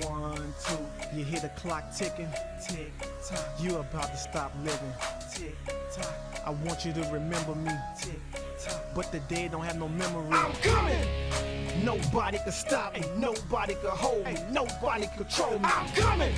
1, 2. You hear the clock ticking. Tick tock. You about to stop living. Tick tock. I want you to remember me. Tick tock. But the dead don't have no memory. I'm coming. Nobody can stop me. Nobody can hold me. Nobody control me. I'm coming.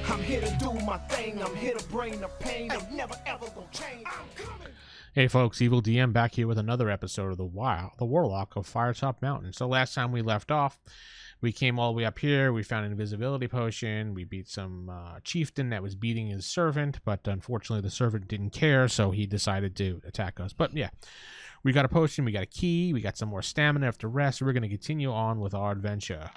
I'm here to do my thing. I'm here to bring the pain. I'm never ever gonna change. I'm coming. Hey folks, Evil DM back here with another episode of the Warlock of FireTop Mountain. So last time we left off, we came all the way up here, we found an invisibility potion, we beat some chieftain that was beating his servant, but unfortunately the servant didn't care, so he decided to attack us. But yeah, we got a potion, we got a key, we got some more stamina after rest, we're going to continue on with our adventure.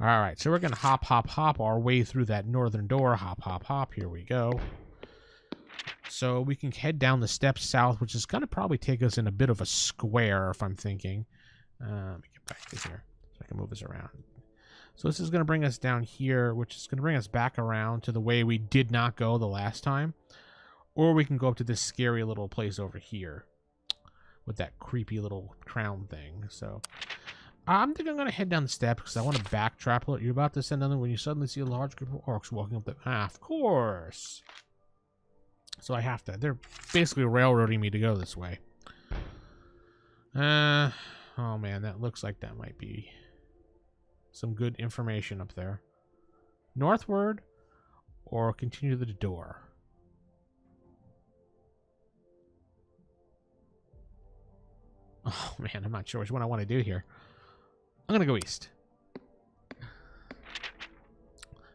Alright, so we're going to hop our way through that northern door, hop, here we go. So we can head down the steps south, which is going to probably take us in a bit of a square, if I'm thinking. Let me get back to here so I can move this around. So this is going to bring us down here, which is going to bring us back around to the way we did not go the last time. Or we can go up to this scary little place over here with that creepy little crown thing. So I think I'm going to head down the steps because I want to backtrack. You're about to send another when you suddenly see a large group of orcs walking up the path. Of course. So I have to. They're basically railroading me to go this way. Oh man, that looks like that might be some good information up there. Northward or continue to the door? Oh man, I'm not sure which one I want to do here. I'm going to go east.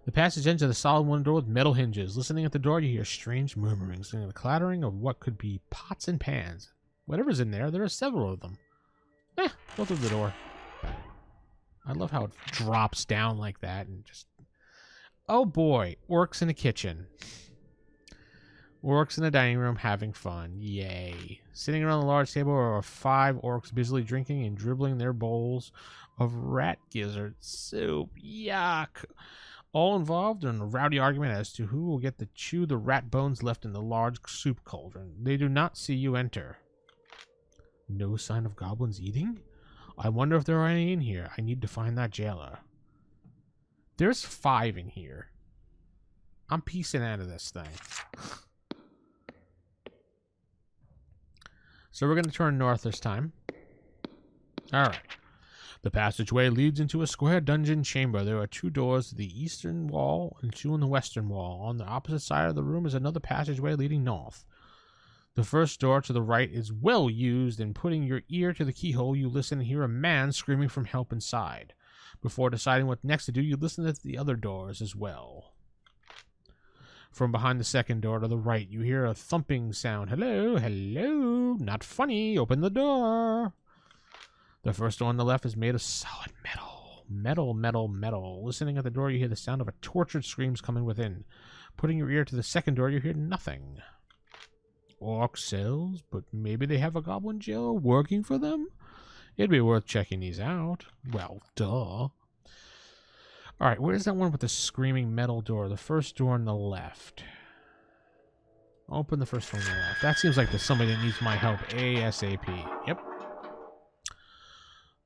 The passage ends at a solid wooden door with metal hinges. Listening at the door, you hear strange murmurings and the clattering of what could be pots and pans. Whatever's in there, there are several of them. Go through the door. I love how it drops down like that and just... Oh boy, orcs in the kitchen. Orcs in the dining room having fun. Yay. Sitting around the large table are 5 orcs busily drinking and dribbling their bowls of rat gizzard soup. Yuck. All involved in a rowdy argument as to who will get to chew the rat bones left in the large soup cauldron. They do not see you enter. No sign of goblins eating? I wonder if there are any in here. I need to find that jailer. There's 5 in here. I'm piecing out of this thing. So we're going to turn north this time. Alright. The passageway leads into a square dungeon chamber. There are 2 doors to the eastern wall and 2 on the western wall. On the opposite side of the room is another passageway leading north. The first door to the right is well used, and putting your ear to the keyhole, you listen and hear a man screaming for help inside. Before deciding what next to do, you listen to the other doors as well. From behind the second door to the right, you hear a thumping sound. Hello, hello, not funny, open the door. The first door on the left is made of solid metal. Metal. Listening at the door, you hear the sound of a tortured screams coming within. Putting your ear to the second door, you hear nothing. Orc cells, but maybe they have a goblin jailer working for them? It'd be worth checking these out. Well, duh. Alright, where's that one with the screaming metal door? The first door on the left. Open the first one on the left. That seems like there's somebody that needs my help ASAP. Yep.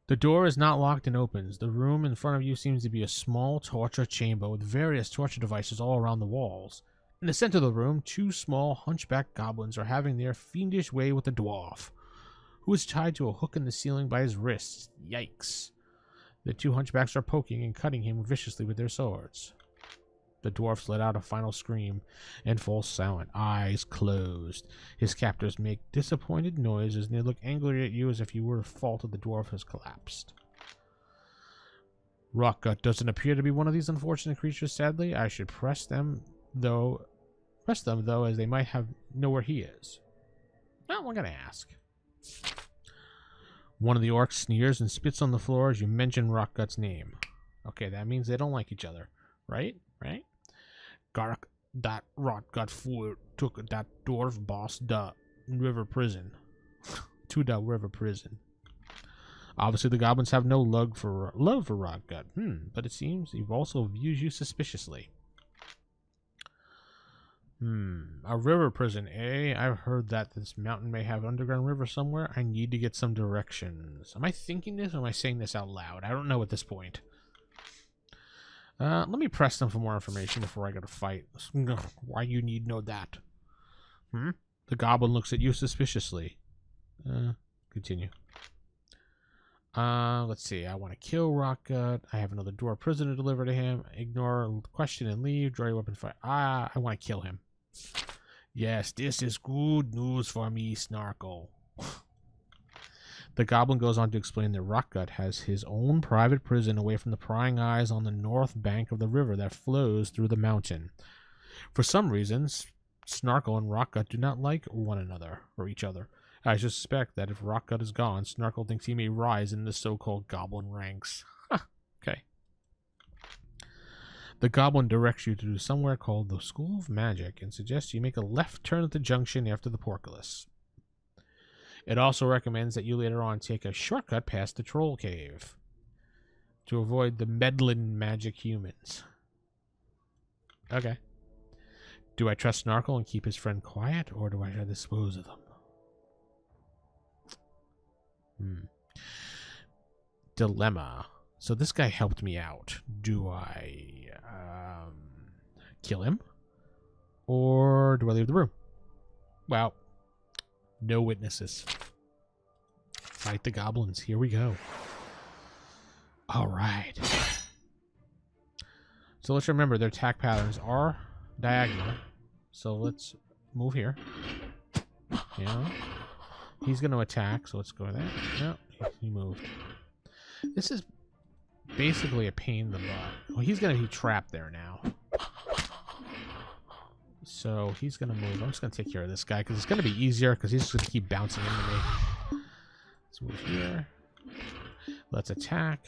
The door is not locked and opens. The room in front of you seems to be a small torture chamber with various torture devices all around the walls. In the center of the room, 2 small hunchback goblins are having their fiendish way with the dwarf, who is tied to a hook in the ceiling by his wrists. Yikes. The 2 hunchbacks are poking and cutting him viciously with their swords. The dwarfs let out a final scream and fall silent, eyes closed. His captors make disappointed noises and they look angrily at you as if you were the fault of the dwarf has collapsed. Rockgut doesn't appear to be one of these unfortunate creatures, sadly. I should press them though, as they might know where he is. Well, we're gonna ask. One of the orcs sneers and spits on the floor as you mention Rockgut's name. Okay, that means they don't like each other, right? Gark, that Rockgut fool took that dwarf boss to river prison. To the river prison. Obviously, the goblins have no love for Rockgut. But it seems he also views you suspiciously. A river prison, eh? I've heard that this mountain may have an underground river somewhere. I need to get some directions. Am I thinking this or am I saying this out loud? I don't know at this point. Let me press them for more information before I go to fight. Why you need know that? Hmm? The goblin looks at you suspiciously. Continue. Let's see. I want to kill Rockgut. I have another dwarf prisoner to deliver to him. Ignore question and leave. Draw your weapon fire. I want to kill him. Yes, this is good news for me, Snarkle. The goblin goes on to explain that Rockgut has his own private prison away from the prying eyes on the north bank of the river that flows through the mountain. For some reasons, Snarkle and Rockgut do not like one another or each other. I suspect that if Rockgut is gone, Snarkle thinks he may rise in the so-called goblin ranks. Okay. The goblin directs you to somewhere called the School of Magic and suggests you make a left turn at the junction after the portcullis. It also recommends that you later on take a shortcut past the troll cave to avoid the meddling magic humans. Okay. Do I trust Snarkle and keep his friend quiet, or do I try to dispose of them? Dilemma. So this guy helped me out. Do I kill him, or do I leave the room? Well, no witnesses. Fight the goblins. Here we go. All right. So let's remember their attack patterns are diagonal. So let's move here. Yeah. He's going to attack, so let's go there. No, he moved. This is basically a pain in the butt. Well, he's going to be trapped there now. So he's going to move. I'm just going to take care of this guy because it's going to be easier because he's just going to keep bouncing into me. Let's move here. Let's attack.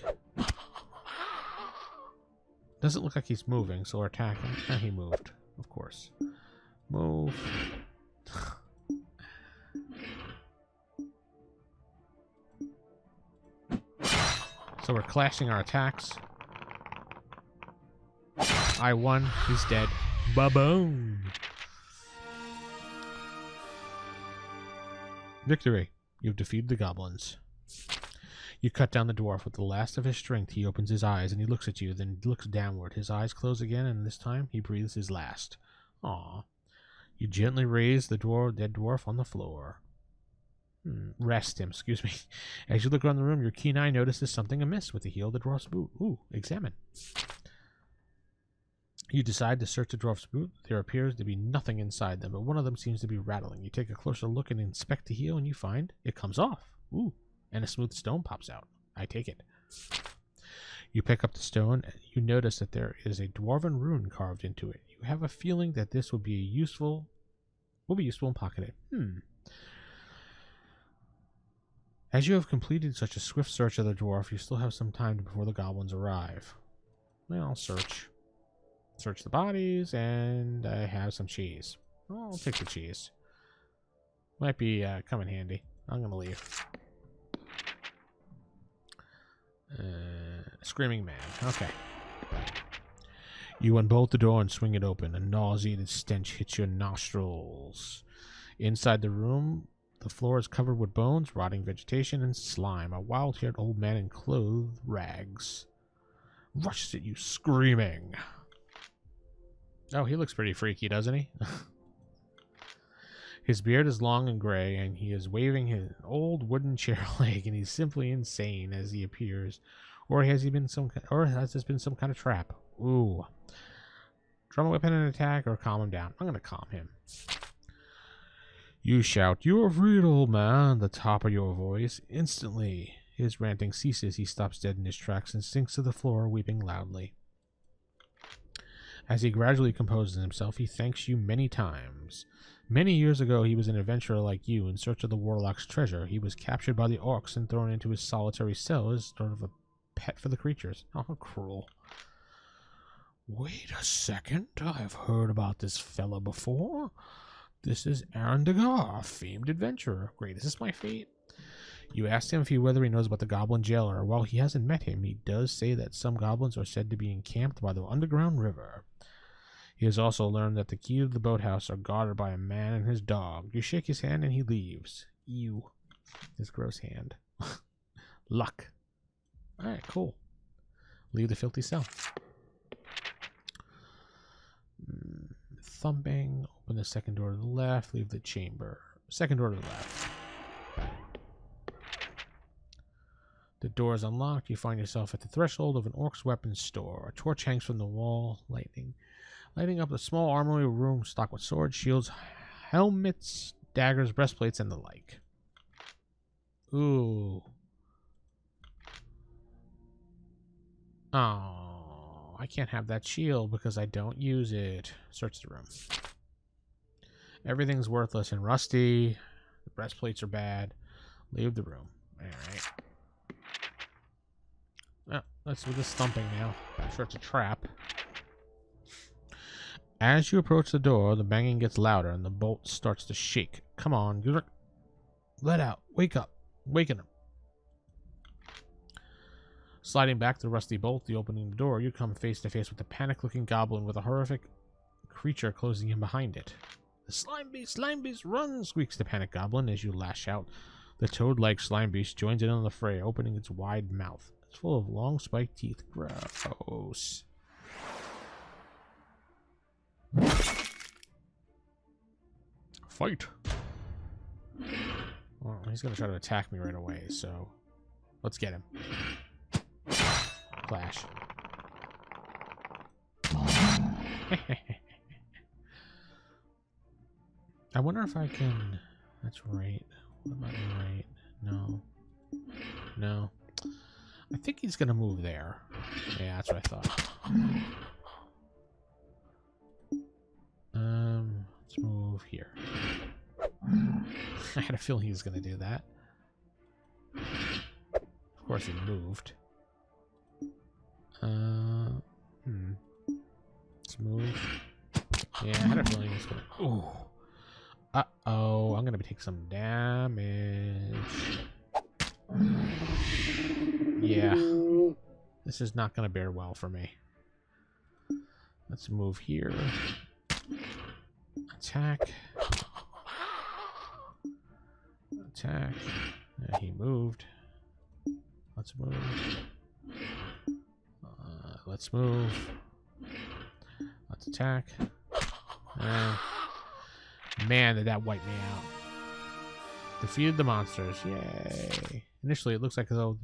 Doesn't look like he's moving, so we're attacking. And he moved, of course. Move. So we're clashing our attacks. I won. He's dead. Ba-boom. Victory. You've defeated the goblins. You cut down the dwarf with the last of his strength. He opens his eyes and he looks at you, then looks downward. His eyes close again, and this time he breathes his last. Aw. You gently raise the dead dwarf on the floor. Rest him, excuse me. As you look around the room, your keen eye notices something amiss with the heel of the dwarf's boot. Ooh, examine. You decide to search the dwarf's boot. There appears to be nothing inside them, but one of them seems to be rattling. You take a closer look and inspect the heel, and you find it comes off. Ooh, and a smooth stone pops out. I take it. You pick up the stone. You notice that there is a dwarven rune carved into it. You have a feeling that this will be useful in pocketing. As you have completed such a swift search of the dwarf, you still have some time before the goblins arrive. Well, I'll search. Search the bodies, and I have some cheese. Oh, I'll take the cheese. Might be come in handy. I'm gonna leave. Screaming man. Okay. You unbolt the door and swing it open. A nauseated stench hits your nostrils. Inside the room, the floor is covered with bones, rotting vegetation, and slime. A wild-haired old man in clothed rags rushes at you, screaming. Oh, he looks pretty freaky, doesn't he? His beard is long and gray, and he is waving his old wooden chair leg, and he's simply insane as he appears. Or has this been some kind of trap? Ooh. Drum a weapon and attack, or calm him down. I'm gonna calm him. You shout, "You are freed, old man," at the top of your voice. Instantly, his ranting ceases. He stops dead in his tracks and sinks to the floor, weeping loudly. As he gradually composes himself, he thanks you many times. Many years ago, he was an adventurer like you in search of the Warlock's treasure. He was captured by the orcs and thrown into his solitary cell as sort of a pet for the creatures. Oh, cruel. Wait a second. I've heard about this fella before. This is Aaron Degar, a famed adventurer. Great, is this my fate? You asked him whether he knows about the goblin jailer. While he hasn't met him, he does say that some goblins are said to be encamped by the underground river. He has also learned that the key to the boathouse are guarded by a man and his dog. You shake his hand and he leaves. Ew. His gross hand. Luck. Alright, cool. Leave the filthy cell. thumping. Open the second door to the left. Leave the chamber. Second door to the left. The door is unlocked. You find yourself at the threshold of an orc's weapons store. A torch hangs from the wall, lighting up a small armory room stocked with swords, shields, helmets, daggers, breastplates, and the like. Ooh. Oh, I can't have that shield because I don't use it. Search the room. Everything's worthless and rusty. The breastplates are bad. Leave the room. Alright. Oh, let's do this thumping now. I'm sure it's a trap. As you approach the door, the banging gets louder and the bolt starts to shake. Come on, let out. Wake up. Waken him. Sliding back the rusty bolt, the opening the door, you come face to face with a panic-looking goblin with a horrific creature closing in behind it. The slime beast, run! Squeaks the panic goblin as you lash out. The toad-like slime beast joins in on the fray, opening its wide mouth. It's full of long spiked teeth. Gross. Fight! Well, he's gonna try to attack me right away, so let's get him. Clash. I wonder if I can... That's right. What about right? No. No. I think he's gonna move there. Yeah, that's what I thought. Let's move here. I had a feeling he was gonna do that. Of course he moved. Let's move. Yeah, I had a feeling he was gonna... Ooh. Uh-oh, I'm gonna take some damage. Yeah. This is not gonna bear well for me. Let's move here. Attack. Attack. He moved. Let's move. Let's move. Let's attack. Man, did that wipe me out. Defeated the monsters. Yay. Initially, it looks like though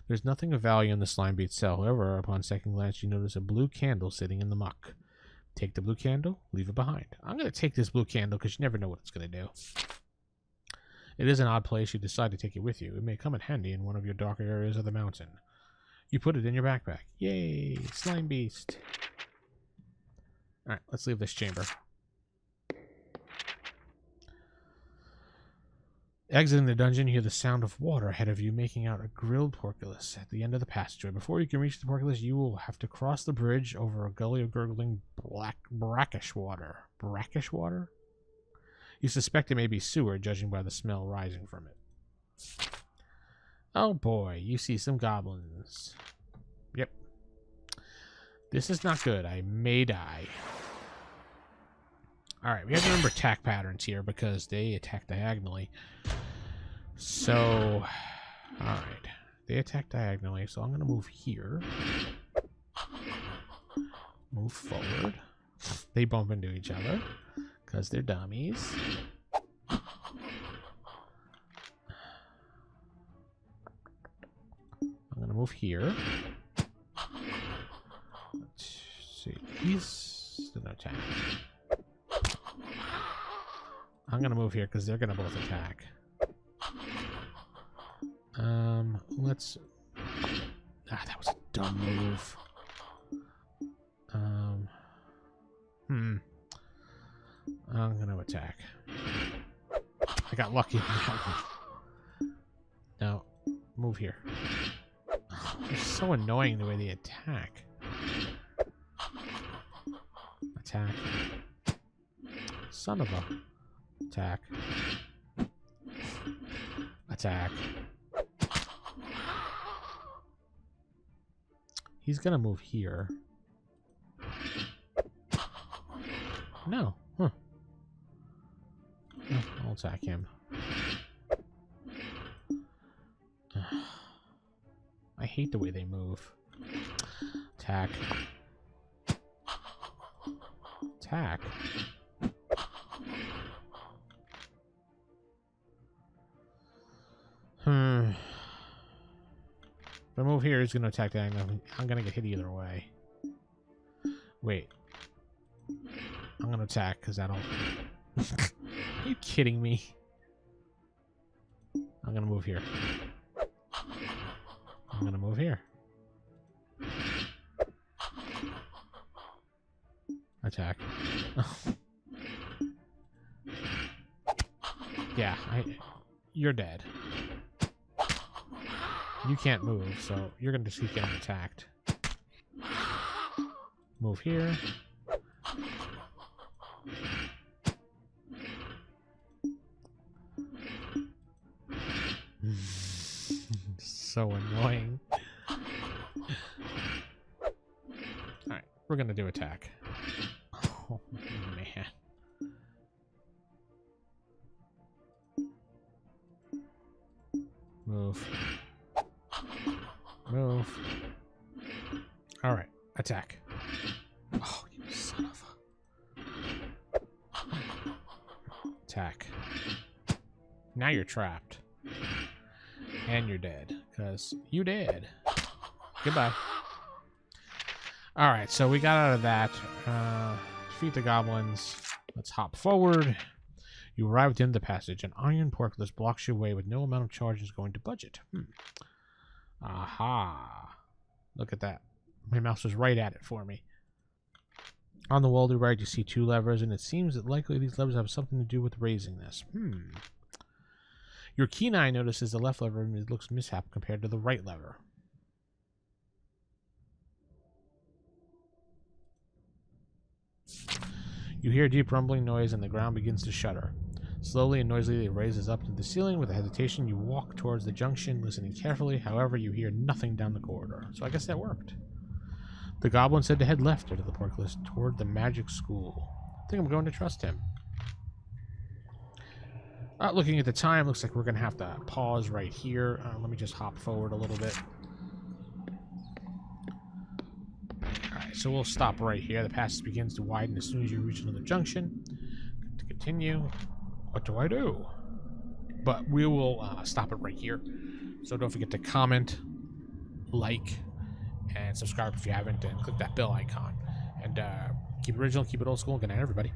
there's nothing of value in the slime beast cell. However, upon second glance, you notice a blue candle sitting in the muck. Take the blue candle, leave it behind. I'm going to take this blue candle because you never know what it's going to do. It is an odd place. You decide to take it with you. It may come in handy in one of your darker areas of the mountain. You put it in your backpack. Yay, slime beast. Alright, let's leave this chamber. Exiting the dungeon, you hear the sound of water ahead of you, making out a grilled porculus at the end of the passageway. Before you can reach the porculus, you will have to cross the bridge over a gully of gurgling brackish water. Brackish water? You suspect it may be sewer, judging by the smell rising from it. Oh boy, you see some goblins. Yep. This is not good. I may die. Alright, we have to remember attack patterns here because they attack diagonally. So, alright. They attack diagonally, so I'm going to move here. Move forward. They bump into each other because they're dummies. I'm going to move here. Let's see. He's going to attack. I'm going to move here because they're going to both attack. Let's... Ah, that was a dumb move. I'm going to attack. I got lucky on that one. No, move here. It's so annoying the way they attack. Attack. Son of a... Attack. Attack. He's gonna move here. No. Huh. No, I'll attack him. I hate the way they move. Attack. Attack. he's going to attack that. I'm going to get hit either way. Wait. I'm going to attack because that'll... Are you kidding me? I'm going to move here. I'm going to move here. Attack. Yeah, you're dead. You can't move, so you're going to just keep getting attacked. Move here. So annoying. Alright, we're going to do attack. Oh, man. Move. Move. Alright, attack. Oh, you son of a... Attack. Now you're trapped. And you're dead. Because you dead. Goodbye. Alright, so we got out of that. Defeat the goblins. Let's hop forward. You arrive at the end of the passage. An iron portcullis blocks your way with no amount of charges going to budge it. Aha. Look at that. My mouse was right at it for me. On the wall to the right, you see two levers, and it seems that likely these levers have something to do with raising this. Your keen eye notices the left lever looks mishap compared to the right lever. You hear a deep rumbling noise, and the ground begins to shudder. Slowly and noisily, it raises up to the ceiling. With a hesitation, you walk towards the junction, listening carefully. However, you hear nothing down the corridor. So I guess that worked. The goblin said to head left into the portcullis toward the magic school. I think I'm going to trust him. Looking at the time, looks like we're going to have to pause right here. Let me just hop forward a little bit. Alright, so we'll stop right here. The passage begins to widen as soon as you reach another junction. To continue, what do I do? But we will stop it right here. So don't forget to comment, like, and subscribe if you haven't, and click that bell icon. And keep it original, keep it old school. Good night, everybody.